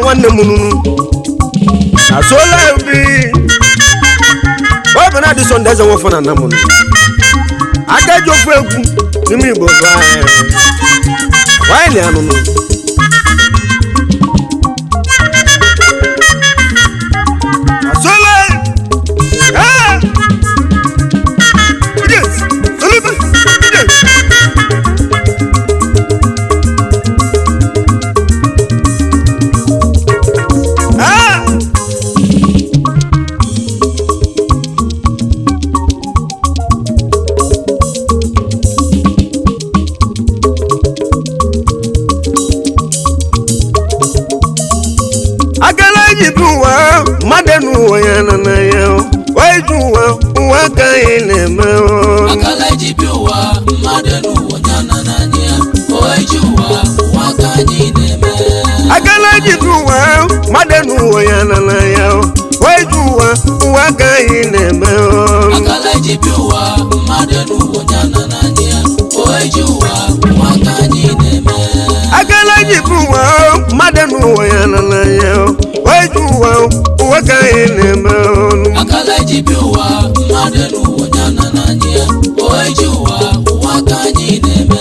one moon. I saw life be. Oh, Benard is on desert for an amon. I got your friend. You mean, why, Leon? Madenu yana na yo wajuwa waka inema Akala jibiwa madenu yana na nya wajuwa waka inema Akala jibiwa madenu yana na yo wajuwa waka inema Akala jibiwa madenu yana na nya wajuwa waka inema Akala jibiwa madenu yana na yo wajuwa waka inema Akala jibiwa madenu yana na nya wajuwa waka inema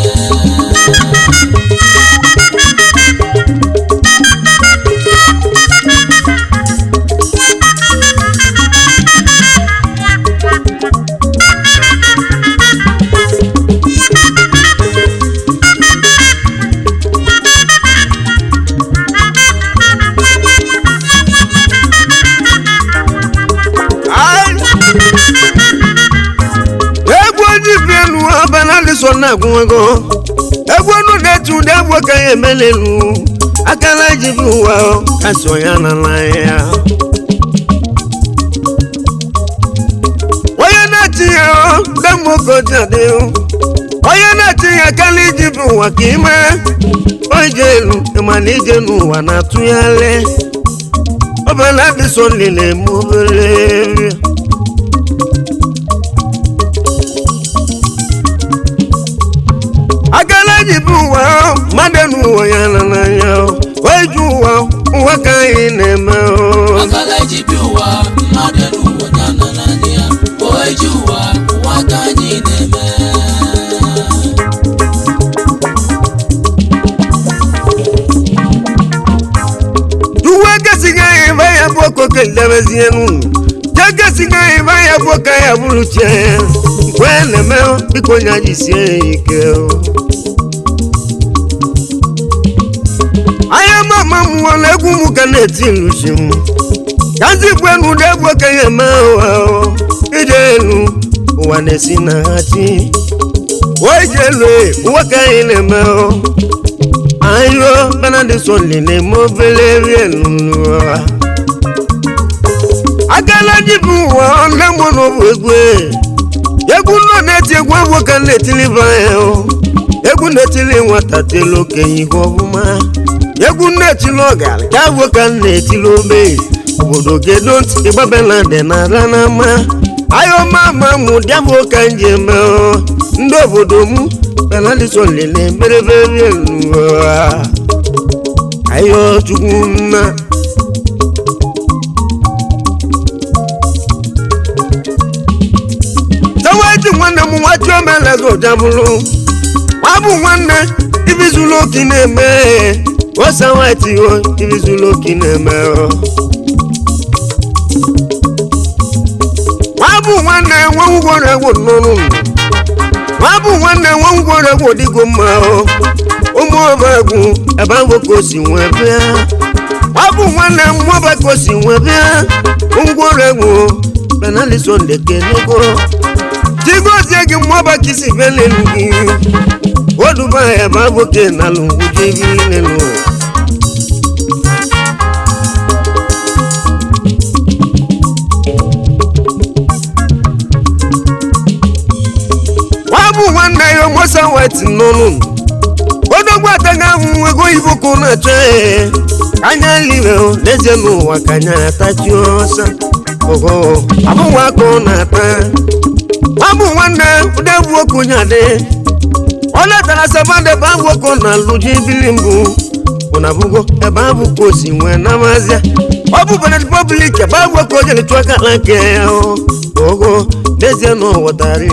so na gungo egwo no netu de egwo kan emelelu Akala jibiwa kaso yana na ya oya na ti ya demo ko jade oya na ti ya Akala jibiwa kime ojelu emanijenu wa na tuyale Benard so lele mobele Akala jibiwa madenu yana na yo wajuwa waka inema Akala jibiwa madenu yana na nya wajuwa waka inema Duwa gasiga ya boko kelebesienu Jagasiga ya boka ya buluche Kwene meo biko nyajisie ikeo Aya mama mwole gumuka neti lushimu Kazi kwenu debwa kaya mao Ijelu wanesi na hati Wajelu waka ine mao Ayo Benard solile mobile vienu Akala jibiwa lemono wegwe Yeguno neti egwa waka neti libayo Egu neti li watatelo kenyi govuma Egu neti logal kawo kan neti lobe Obodo gedont igba Benard na ranama Ayo mama mu diabo kanje me ndo obodo mu Benard solile merevere nuwa Ayo chukuna Tawaji mwana mu wacho melezo jabulu Wabu mwana ibizulo kineme Wasawati o ibizulo kineme Wabu mwana wangore wononu Wabu mwana wangore wodigo mao Omo bagu abango kosi webia Wabu mwana mwoba kosi webia Wangore wo Benard sonde kenego Tigo zegi mwoba kisi vele lugi Oduba ya bago ke na lungu jibi nenu Wabu wanda yo mosa wati nonu Odogwa tanga mwego ibuku na che Kanya liwe o leje nuwa kanya tachiosa Ogo abu wako na ta Wabu wanda udebu okunyade Ola tara sabande bango kona luji bilimbu na bugo e ba bu ko si nwe na mazia obu Benard public e ba bu ko je ni twaka lanke ogo dezie no wotari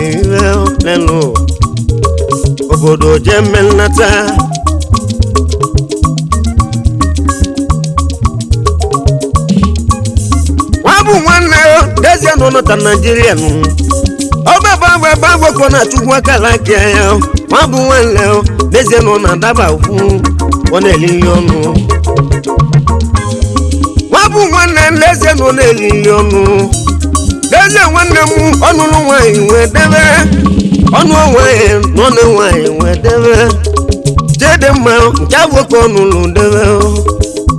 lenu obodo jemel nata wabu nwanne dezie no nota Nigeria nu oba ba ko na chukwu Akala ke wabu nwanne dezie no na daba fu ona elili onu wabu nwanne dezie no na elili onu dezie nwanne mu onunu nwanyi we debe onu nwanyi no na nwanyi we debe jede ma jawo ko nulu debe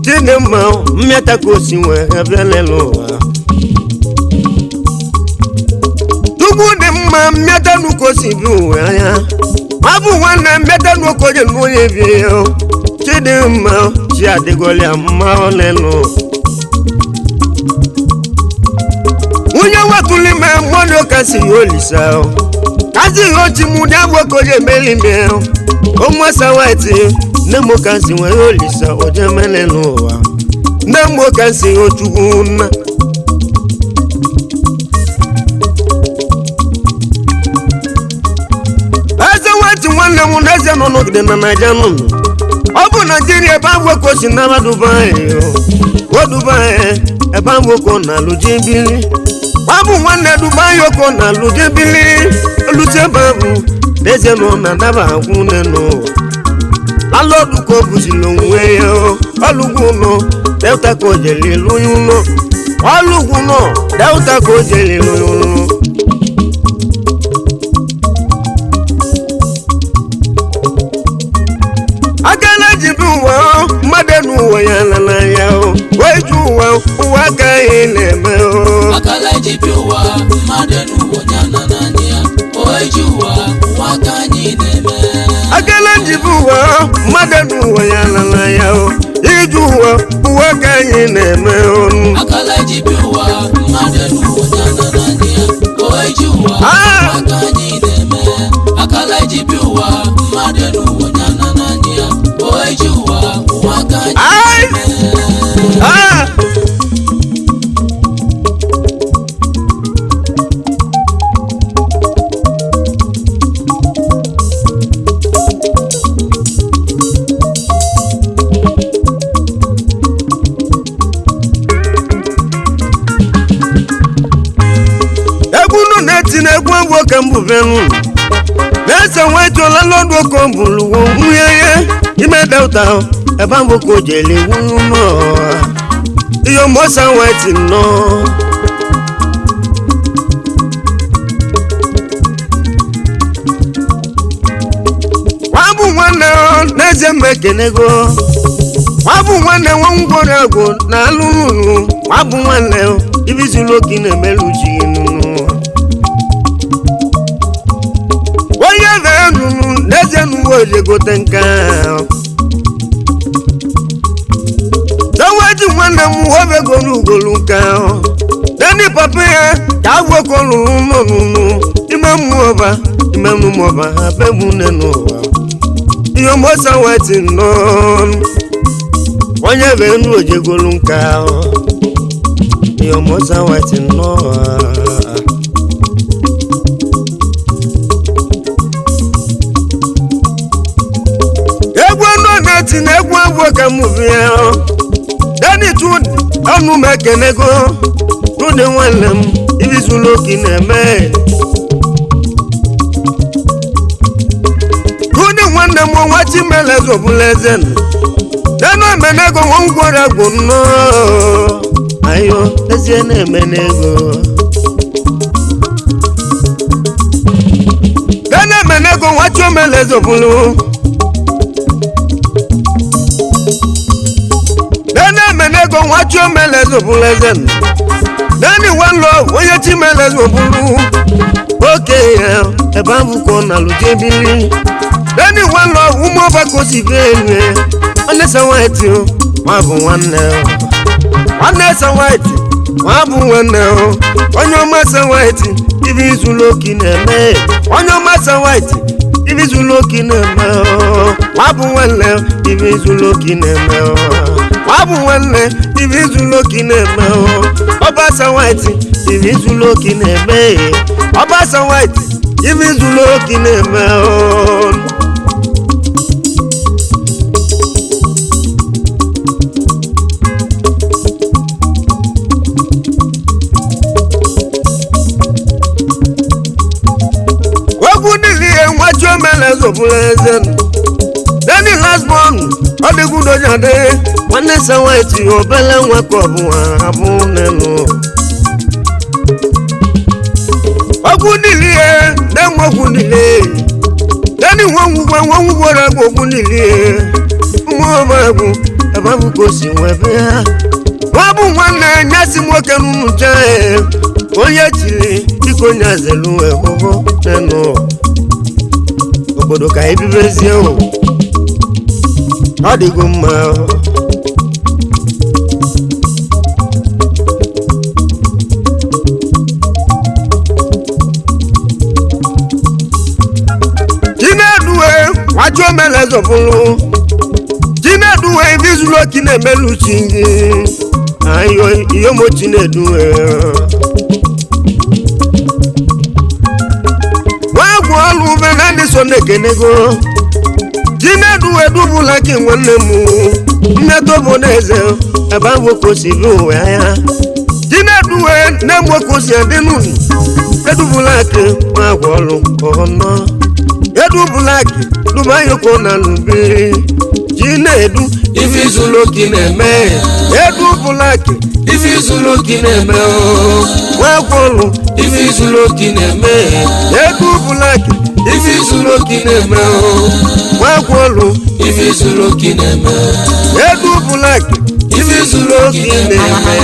jede ma mmeta ko si we ebelelo tugu de ma mmeta nu ko si bi we aya wabu nwanne mmeta nu ko je nu ye bi jede ma ji adegole amma olenu Unya watuli me mono kasi olisa kasi oti muda boko je melime o mo sawati ne mo kasi we olisa o je meleno wa ne mo kasi otuguna asa wati wanna mo neze no no de na najanu obu Nigeria ba boko si na Dubai o Dubai e ba boko na lujibili wabu nwanne Dubai yoko na lujibili lute babu dezie no na daba agwune no alodu ko buzilo nwe yo olugu no delta ko jeli luyun no olugu no delta ko jeli luyun no Akala jibuwa madenu wa ya na ya o wejuwa uwa ka ile me o Akala jibiwa madenu wonyana nania oejuwa wakani neme Akala jibuwa madenu wa ya na ya o ijuwa uwa ka ile me o Akala jibiwa madenu wonyana nania oejuwa wakani neme Akala jibiwa madenu wonyana nania oejuwa wakani neme egwu kambu venu nese weto la lodo ko bulu wo yeye ime delta e ba mo ko jele wunu no iyo mo san weti no wabu nwanne neze mekenego wabu nwanne wongoro ago na alunu wabu nwanne ibizulo kine meluji nu Nezenu woje gotenka Zawaji mwana muhobe gonu golunka Dani papaya Kawo kolu nunu Imemu moba Hape muneno Iyo mosa wati non Wanya venu woje golunka Iyo mosa wati non Tinegwu agwo ka muvia Dani tu anu mekenego Tude nwannem ibizulo kineme Tude nwannem wachi melezo bulezen Dano menego wongwara gwono Ayo eziene menego Dano menego wachi melezo bulu Menego wacho melezo bulezen Dani one love oye ti melezo bulu Okay e bambu ko na lujebili Dani one love umo ba ko si vele Onesa white o wabu nwanne Onesa white wabu nwanne Onyo masa white ibizulo kineme Onyo masa white ibizulo kineme wabu nwanne ibe izuloki na-eme wabu nwanne ibe izuloki na-eme ọbasa white ibe izuloki na-eme ọbasa white ibe izuloki na-eme Danny last born, all the good on your day. One is a white, your bella and work of one. A good delay, then what would delay? Danny one would go good delay. More about go see where they are. Wabu one and Yasim Wakan Jay. Oh, yet, you couldn't as a lure. No. Obodo ka ebibezi o ọ dịgo mma Chineduwe wacho melezo bulu Chineduwe ibizuloki na-emelu chingi ayo iyo mo Chineduwe Walu Benard sonde kenego Chineduwe dubula ki nwanne mu Nneto boneze Abavo kosi lu ya Chineduwe nemwe kosi adenu Edubula ki magwolu ono Edubula ki Dubayo kona lubi Chinedu Ifizuloki na-eme Edubula ki Ifizuloki na-eme Magwolu Ifizuloki na-eme Edubulaki Ifizuloki na-eme Magwolu Ifizuloki na-eme Edubulaki Ifizuloki na-eme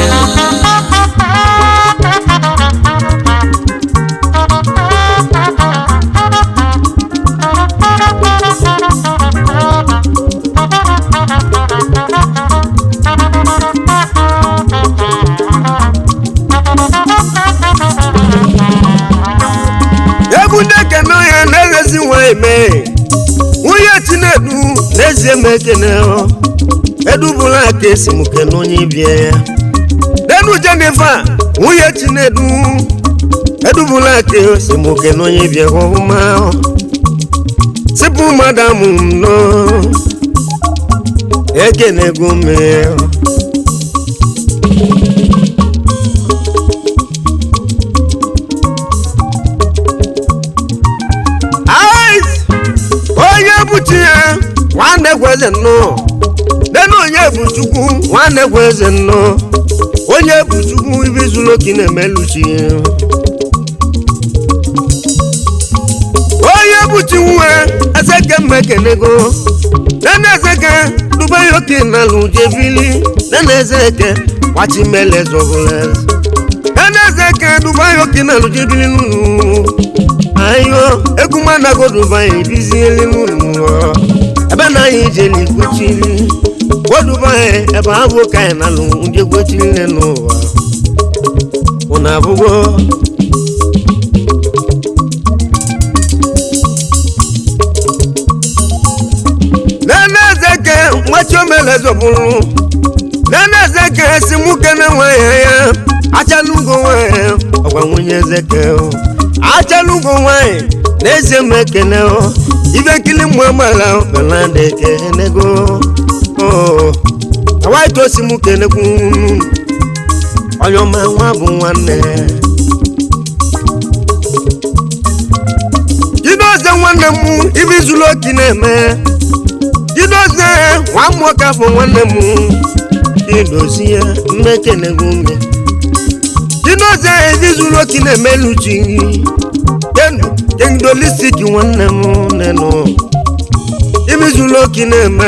Uye Chinedu n'ezie mekene Edubula kesi mukene onye bie Denu Jennifer uye Chinedu Edubula kesi mukene onye bie homa Sipu madamu no Ekene gume Nwanne kweze nno Denu onye bụ Chukwu nwanne kweze nno Onye bụ Chukwu ibizuloki na-emeluchi Onye bụ Chinwe Ezeke mmekenego Nene Ezeke Dubayoki na lujebili Nene Ezeke Wachimele zovulez Nene Ezeke Dubayoki na lujebili nunu Ayo Ekumana go Dubai bizili nunu Ebe na ijeli kwechili Wodubae ebe abụ ka na lu ndị kwechili n'ụwa Una bugo Nene Ezeke mwacho melezo bulu Nene Ezeke si muke na nwaye ya Achalugo nwaye Ọgwa nwunye Ezeke Achalugo nwaye N'eze mekene Ibe kili mwamala Benard kenego Awai tosi mukenego Oyoma wabu nwanne Jidoze nwanne mu ibizuloki na-eme Jidoze nwamoka fo nwanne mu Jidozi ya mmekenego nge Jidoze ibizuloki na-eme luchi Kendo listiki nwanne mu neno Ibizuloki na-eme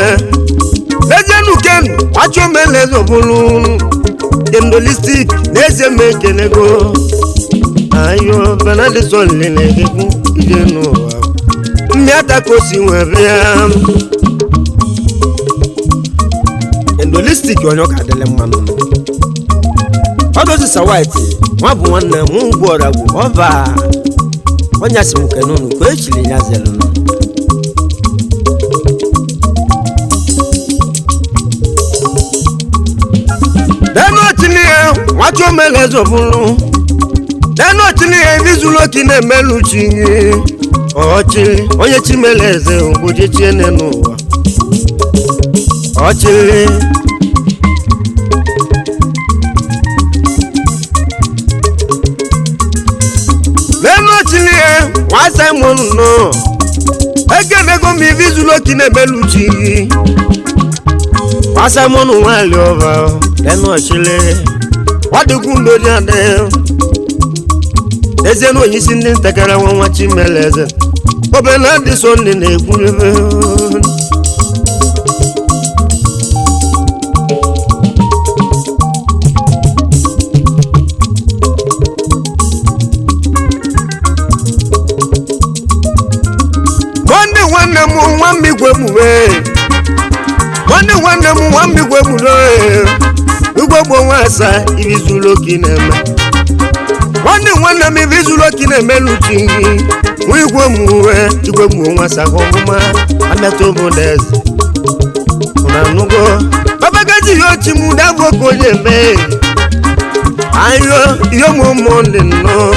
Lejenu kenu wacho melezo bulu Kendo listiki neze mekenego Ayo Benard solile kiku Ijenu Miata kosi webea Kendo listiki wanyoka adele mwanu Odo si sawaiti Wabu nwanne mungu oragu Ova Wanya simuke nunu kwa echili nyazelu wacho melezo bulu neno chili evizulo kine meluchi ochili onye chimeleze ngoje chiene nuwa ochili neno chili wasa mono egenego mi vizulo kine meluchi wasa mono wali over neno chili wadugundo jade eze no yisi ndi ntakara nwa chimeleze Benard son ni na-ekwurebe nwanne m nwa mmigwe mure nwanne m nwa mmigwe mure igwe gbo nwa asa ibizulo ki na-eme nwanne m ibizulo ki na-emeluchi igwe muwe igwe mu nwa sa homa ameto bodes una nugo baba gaji yo chimu da boko yeme ayo yo mo monde no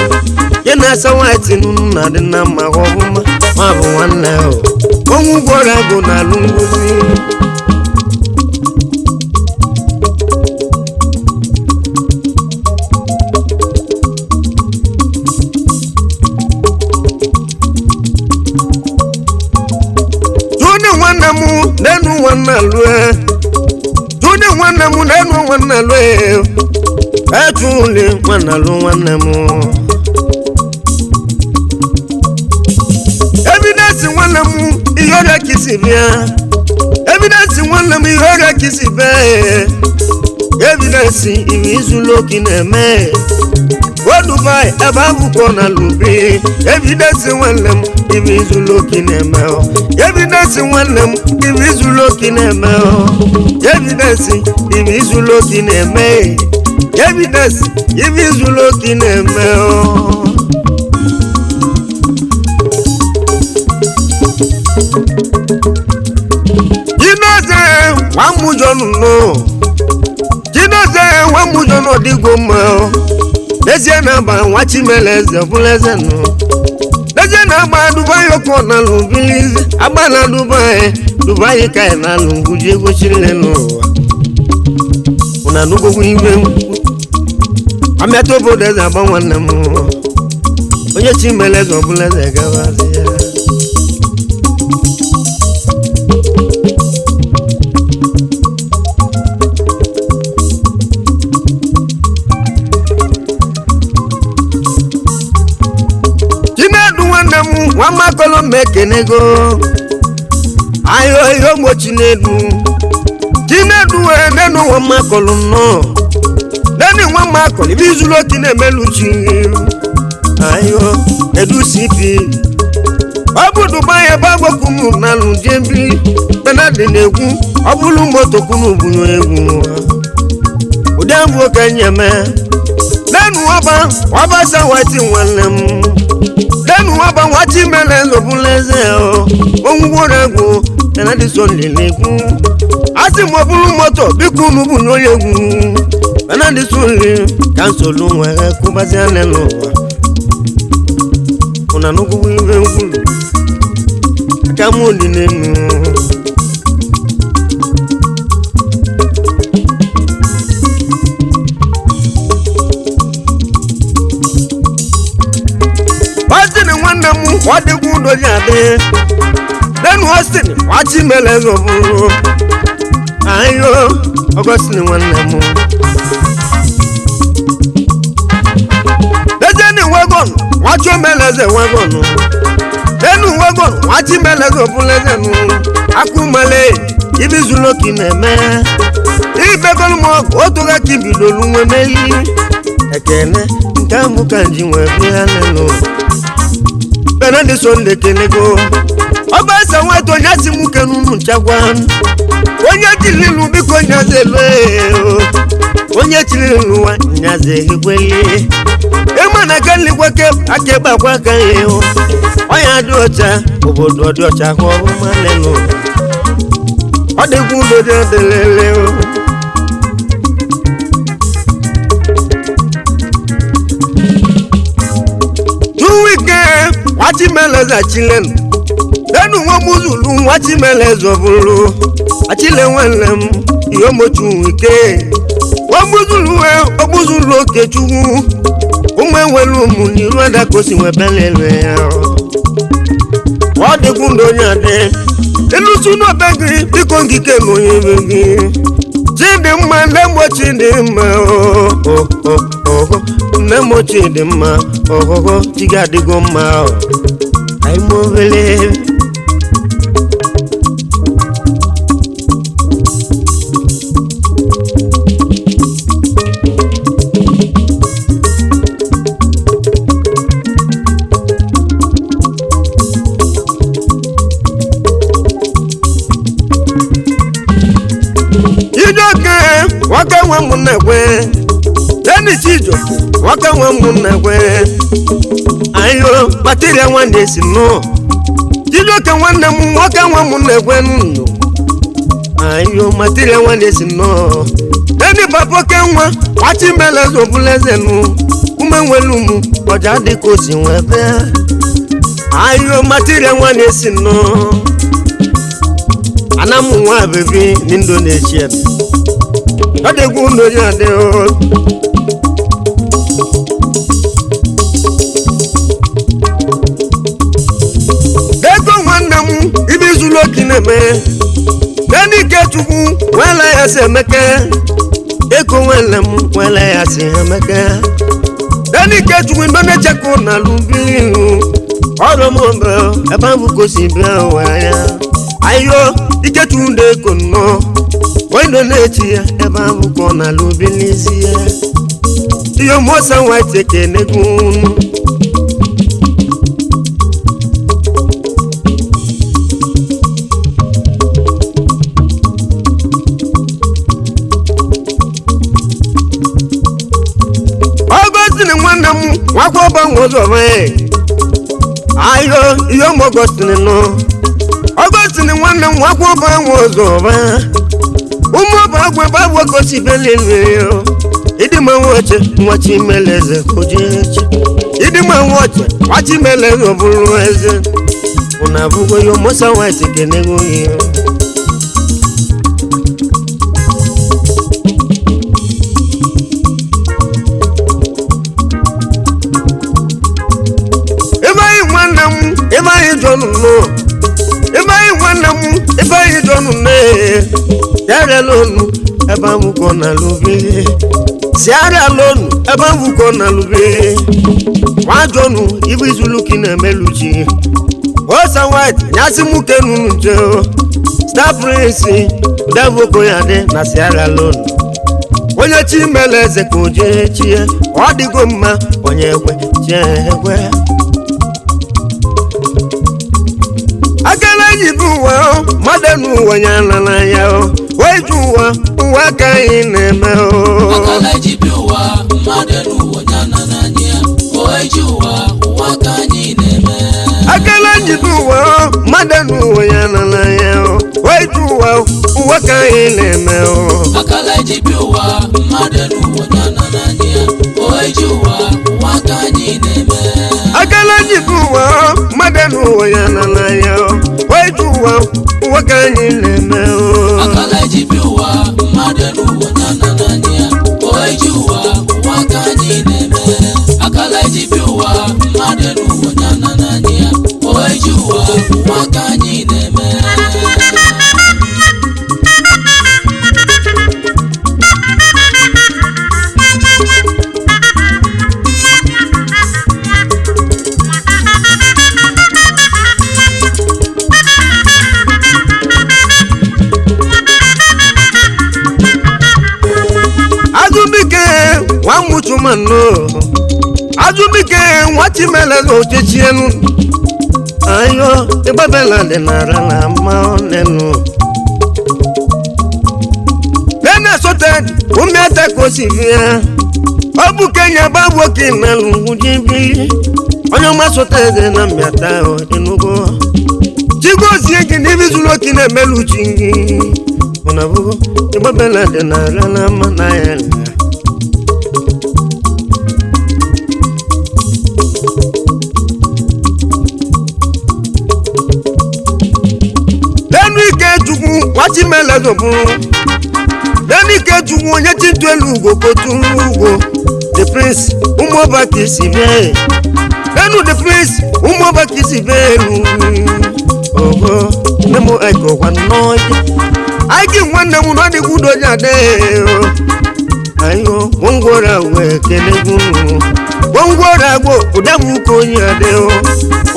ye na sa wati nunu na de na ma homa ma bu nwanne o onwu gora go na lungu nenu wana lue tuni wana mu nenu wana lue etuli wana lu wana mu evidence wana mu iyora kisibia evidence wana mu iyora kisibia evidence ibizulo kineme Dubai ababu kona lubi evidence wana mu ibizulo kineme evidence wana mu ibizulo kineme evidence ibizulo kineme evidence ibizulo kineme Jinoze wamujono no Jinoze wamujono digoma Deje na ba wachimeleze buleze no Deje na ba Dubai okona lubilize abana Dubai kai na lunguje go chile no Una nugo kuibe Ameto bodeze aba nwanne mu Onye chimeleze buleze gawazi Wama kolo mekenego ayo yo mo chinedu nenu wama kolo no nenu wama kolo bizulo kine meluchi ayo edu sipi babu Dubai babu kunu na lunjembi Benard negu obulu moto kunu bunyo egu udambo kanyeme nenu waba sawati wanam Denu waba wachi melezo buleze o Onwuregu Benard son leleku Asi mobulu moto bikunu bunyo yegu Benard son le kansolu nwere kubazi anelo Una nugu wive ngulu Akamundi nenu Wadi gundo yade Denu Austin wachi melezo bulu Ayo Augustine wanemu Dejeni wagon wacho meleze wagon Denu wagon wachi melezo buleze nu Akumale ibizulo kineme Ibegol mo otuga kibidolu mwemeli Ekene nkamu kanji mwebiane no Benard son de kenego Oba sa wato nyasi mukenu nchagwan Onye chililu biko nyaze lwe Onye chililu wa nyaze higwele Ema na kali kwake akeba kwa kanyo Oya docha obodo docha kwa umaleno Ode gundo de leleo wachimeleze achilen denu nwamuzulu wachimeleze obulu achile nwanne m ihe mochu ike nwamuzulu obuzulu okechukwu ụmụ enwere ụmụ n'iru adakosi nwebelele ya ọ dịkwu ndụ onye adị ịlụsụ n'obe gị biko ngike na onye ebe gị chidimma nne mgbochi dị mma nne mgbochi dị mma ọhụhụ chi gị adịgo mma anyị ma obele waka nwa m na-ekwe deni chijo waka nwa m na-ekwe ayo materia nwanne si no chijo ka nwanne m waka nwa m na-ekwe nnu ayo materia nwanne si no deni papo ke nwa wachi melezo buleze nu ume nwelu mu oja dị ka osi nwebe ayo materia nwanne si no anamu nwa bebi n'Indonesia adegwu ndo ya de o dego nwanne m ibi zulu okineme deni kechukwu wele ya si emeke ego nwanne m wele ya si emeke deni kechukwu ndone cheko na lubilu ọrụ m mbe ebe ahụ kosi bịa ụwa ya ayo ikechukwu ndị eko nnọọ wendo na-echi ya ebe ahụ ka ọ na-alụ obi n'isi ya ihe mosa white ekenegwu ọgọstini nwanne m nwakwa ọgbanwe ụzọ ayo ihe ụmụ ọgọstini nọ ọgọstini nwanne m nwakwa ọgbanwe ụzọ ụmụ ọba agwa ebe agwa kosi belele ịdịma nwoche nwachi meleze ojeche ịdịma nwoche nwachi meleze ọbụrụ eze ụna abụgo ya mosa white kenego ya ebe anyị nwanne m ebe anyị jọnụ nọ ebe anyị nwanne m ebe anyị jọnụ nne siara lonu ebe ahụ ka ọ na-alụbe siara lonu ebe ahụ ka ọ na-alụbe nwajọnụ ibu izuluki na-emeluchi osa white nyasị muke nunu nje star prince devoko ya dị na siara lonu onye chi mele eze ka o jee chie ọ dịgo mma onye ekwe chie ekwe Akala jibu ụwa mmadụ n'ụwa ya nala ya weju ụwa ka anyị na-eme Akala jibu ụwa mmadụ n'ụwa ya nala ya weju ụwa ka anyị na-eme Akala jibu ụwa mmadụ n'ụwa ya nala ya weju ụwa ka anyị na-eme Akala jibu ụwa mmadụ n'ụwa ya nala ya weju ụwa ka anyị na-eme Akala jibu ụwa mmadụ n'ụwa ya nala ya weju ụwa ka anyị na-eme Akala jibu ụwa mmadụ n'ụwa ya nala ya weju ụwa ka anyị na-eme Akala jibu ụwa mmadụ n'ụwa ya nala ya weju ụwa ka anyị na-eme Wamuchumano Azubike wachimeleze ochechienu ayo ibabela de nara na maonenu Bene sote umiata kosivia Obu Kenya babu kina lungu jibi Onyo masote de na miata inugo Chigo siyengi nivizulo kine melu chingi Unavugo ibabela de nara na manayela wachimele zobu deni ketu onye tintu elu ugo kotu ugo the prince umoba kisibe denu the prince umoba kisibe elu ogo nemo ego wanoje aiki nwanne mu no di gudo jade ayo wongora we kelegunu wongora go udamu ko nyade o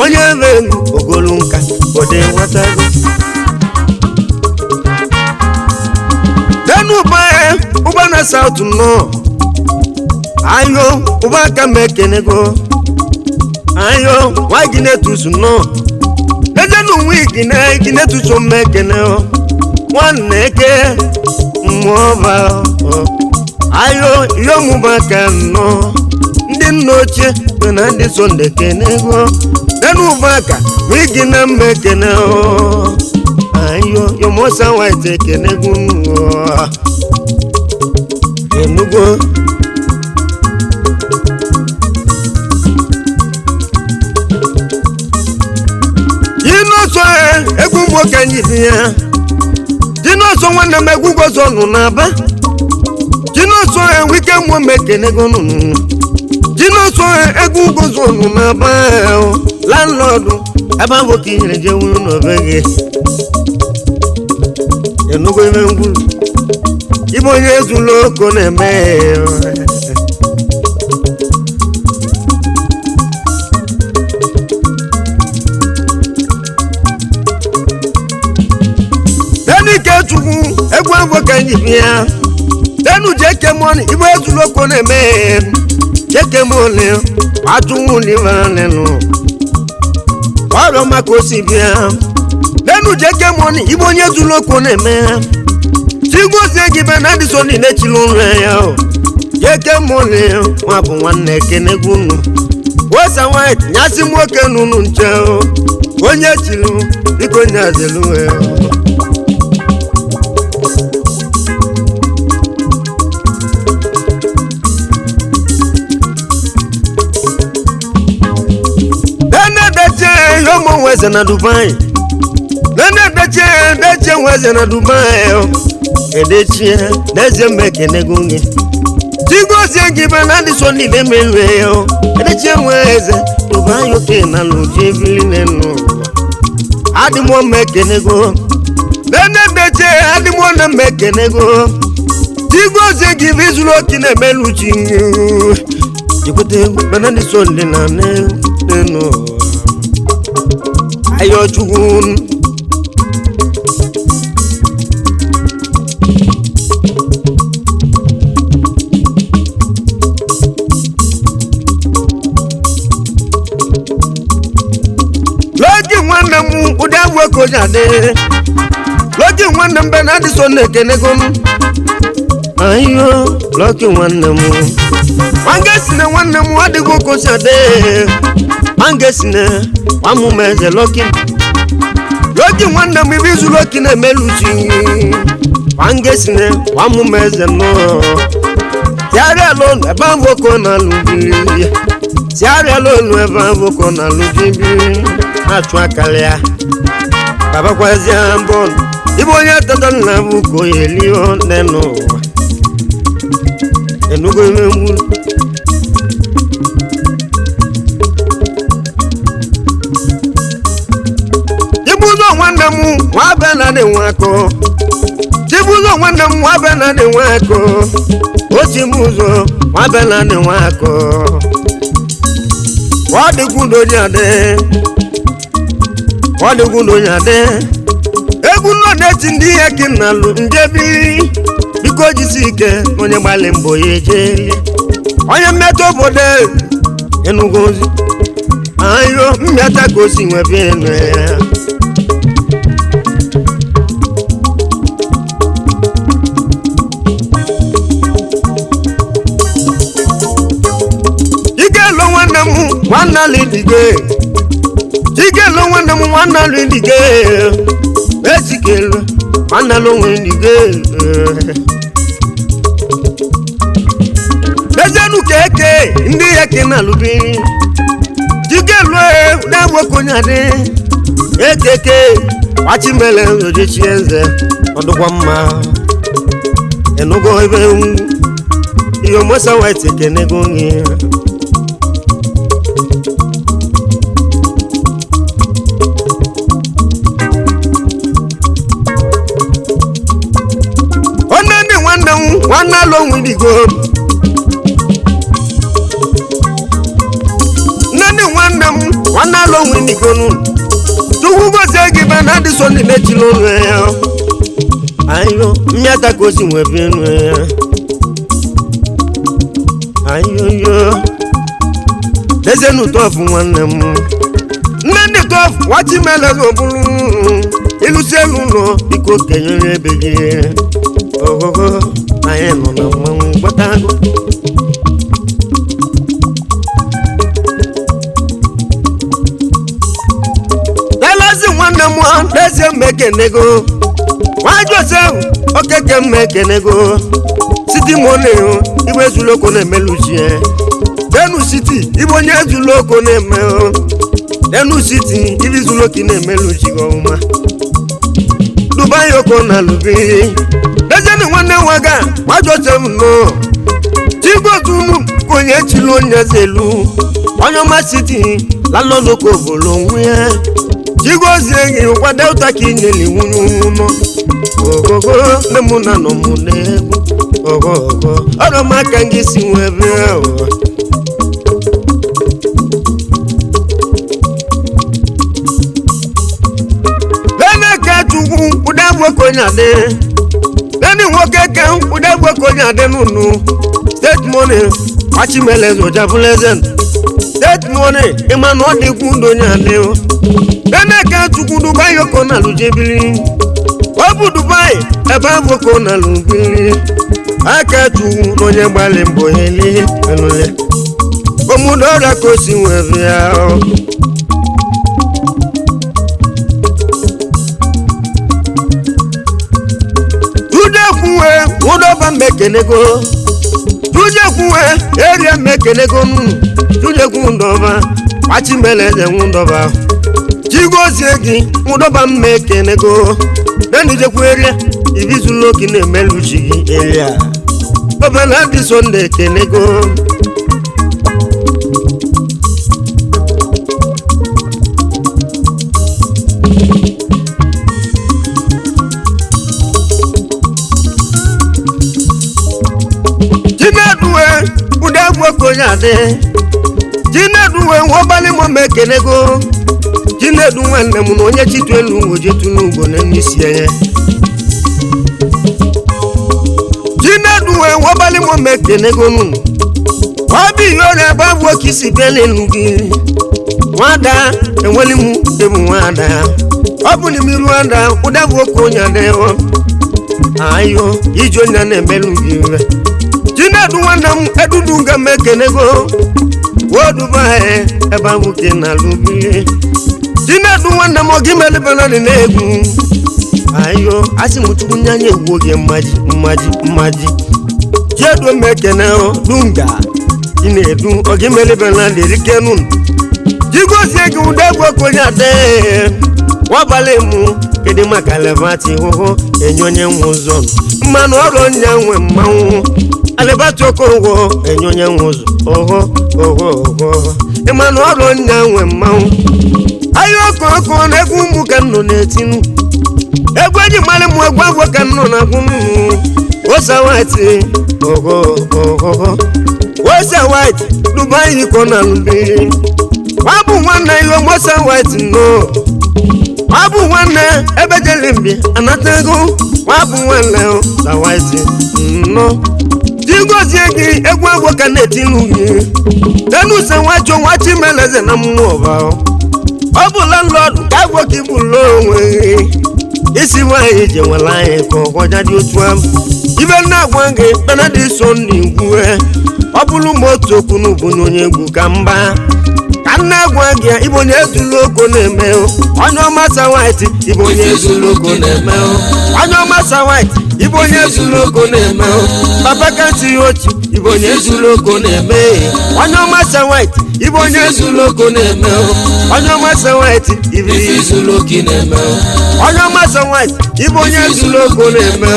onye vengu ogolunka ode watago denu bae ubana south no ayo ubaka mekenego ayo wagine tusu no denu wigine tusu mekeneo waneke mova ayo yo mubaka no ndi noche na ndi sonde kenego denu baka wigine mekeneo ayo yo mosa waite kenego enugo so egwu mwoke nyibia dino so nwanne m egwu gozo nụ n'aba dino so wike mwo mekenego nụ dino so egwu gozo nụ n'aba landlord ebe ahụ ka ihere je wuru n'obe gị enugo ime ngwuru ibe onye ezulu oko na-eme ke chukwu egwu agwo ka nyi bia denu jeke money ibo ezuloko na eme jeke money atu ni vanenu oro makosi bia denu jeke money ibo nye ezuloko na eme tigoze gi Benard so ni ne chilun ya o jeke money wa bu nwanne kenegunu wosa white nyasi mwoke nunu nche o onye chilu biko nyazelu e yomo weze na Dubai nene deche weze na Dubai edeche neze mekenego ngi tigozie gi Benard so ni de melwe yo edeche weze Dubai yo ke na luje bilinenu adimo mekenego nene deche adimo na mekenego tigozie gi vizulo kine meluchi jikote Benard so ni na neno ayo chugun loji nwanne m udagwe ko jade loji nwanne m Benard so nekenego ayo loji nwanne m wangesine nwanne m adigo ko jade wangesine wamumeze loki nwanne m ibizu loki na meluchi wangesine wamumeze no tiare alone ebe avoko na lubiri tiare alone ebe avoko na lubiri atu akalia baba kwazi ambon ibo nya tatan na buko yelio neno enugo membu nwanne m nwa Benard nwako chibuzo nwanne m nwa Benard nwako ochimuzo nwa Benard nwako wadigundo nyade egwu no neti ndị ihe kinalu njebi biko jisike onye gbali mbọ ya eje onye mmetọ obodo enugozi ayo mmeta ka osi nwebe enu ya wanna lindige jigelo wanna lindige esikelo wanna lo lindige dejanu keke ndi yake na lubi jigelo na wokonyade ekeke wachimele ojichienze ọdụkwa mma enugo ebe iyo mosa white kenego ngi onani nwanna lo nwidigo nani nwanna lo nwidigo nu tuwu gozi gi bana di so ni meji lo nu ayo miata ko si we bi nu ayo yo dezenu to fun nwanne m nani to wati mele zo bulu ilu selu no biko kenyere beji ogogo aye no na mmanwu gbatago dalazi nwanne m deze mekenego wa Joseph okeke mekenego City money iwe zuloko na emeluchie Denu City ibo nye zuloko na eme Denu City ibi zuloki na emeluchi goma Dubai yoko na lubi Dejeni nwanne waga wa Joseph no Chigo tunu konye chilo nyazelu Wanyoma City lalozo kovolo nwe Chigo ziegi kwa delta kinyeli wunu ogogo nemuna no munegu ogogo oro makangi sinwebe o lene katugu udabwo konyade lene wokeke udabwo konyade nunu state money achimelezo jabulezen state money imano dikundo nyade o lene katugu Dubai yoko na lujebili Obu Dubai ebe avoko na lungiri akatu n'onye gbali mbọ eli enule omudora kosi nwere ya Tudekuwe udoba mekenego Tudekuwe area mekenego Tudeku ndoba wachimeleze ndoba Chigozie gi udoba mekenego Dani je kweria ibizuloki na emeluchi gi area Baba na di Sunday kenego Jineduwe udagwo konyade Jineduwe wobali mo mekenego Jinedu nwanne m na onye chitu elu ojetu n'ugbo na n'isi ya Jinedu wobali mo mekenego nu Obi yore babu kisi bele nugi Wada enweli mu debu wada Obuni miru wada udabu konyade o Ayo ijo nyane belugi Jinedu nwanne m edudu nga mekenego Wodu bae ebabu kena lugi Jinedu nwanne m ogimele Benard na-egwu ayo asimutu nyanye woge maji jedo mekene dunga Jinedu ogimele Benard rikenun Jigozie gi udagwo konyade wabale mu kede makalevati hoho enyonye nwuzo mmanụ ọrụ nyanwe mmanwụ alibatoko wo enyonye nwuzo oho mmanụ ọrụ nyanwe mmanwụ ayo koko na egwu mu ka nno na-etinu egwu eji mali mu egwu agwo ka nno na gunu osa white osa white Dubai ko na lubi wabu nwanne yo osa white no wabu nwanne ebejelimbi anatego wabu nwanne osa white no Jigozie gi egwu agwo ka na-etinu gi Denu se wacho wachimeleze na mmụọ Obu landlord agwo ki bulo onwe isi nwaanyị je nwere anyị ka ọgwọja dị otu ahụ ibe na-agwa gị Benard so n'igwe ọ bụrụ moto kwunu bụ onye egwu ka mba ka anna gwa gị ibo onye zuru oko na-eme onye ọmasa white ibo onye zuru oko na-eme onye ọmasa white ibo onye zuru oko na-eme papa kansi ochi ibo onye zuru oko na-eme onye ọmasa white ibo onye zuru oko na-eme onye ọmasa white ibo zuru oko na-eme onye ọmasa white ibo onye zuru oko na-eme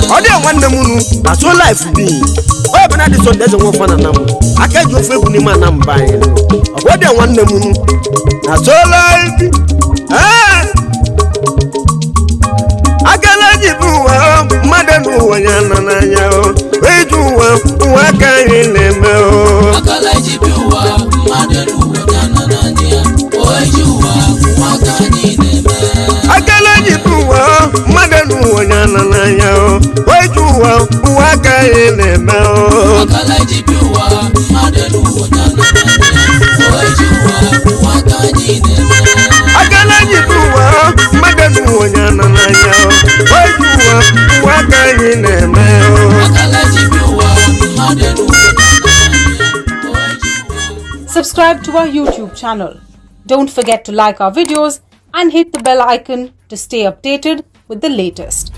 ọ dị nwanne m unu na so life bi o Benard so ndeze nwo fana na m aka ji ofe egwu n'ime ana mba anyị ọ dị nwanne m unu na so life Akala ji bụ ụwa mmadụ n'ụwa ya nọ n'anya eju ụwa ka anyị na-eme Akala ji bụ ụwa mmadụ n'ụwa ya nọ n'anya eju ụwa ka anyị na-eme Akala ji bụ ụwa mmadụ n'ụwa ya nọ n'anya eju ụwa ka anyị na-eme Akala ji bụ ụwa mmadụ n'ụwa ya nọ n'anya eju ụwa ka anyị na-eme Akala ji bụ ụwa mmadụ n'ụwa ya nọ n'anya eju ụwa ka anyị na-eme Akala ji bụ ụwa mmadụ n'ụwa Subscribe to our YouTube channel. Don't forget to like our videos and hit the bell icon to stay updated with the latest.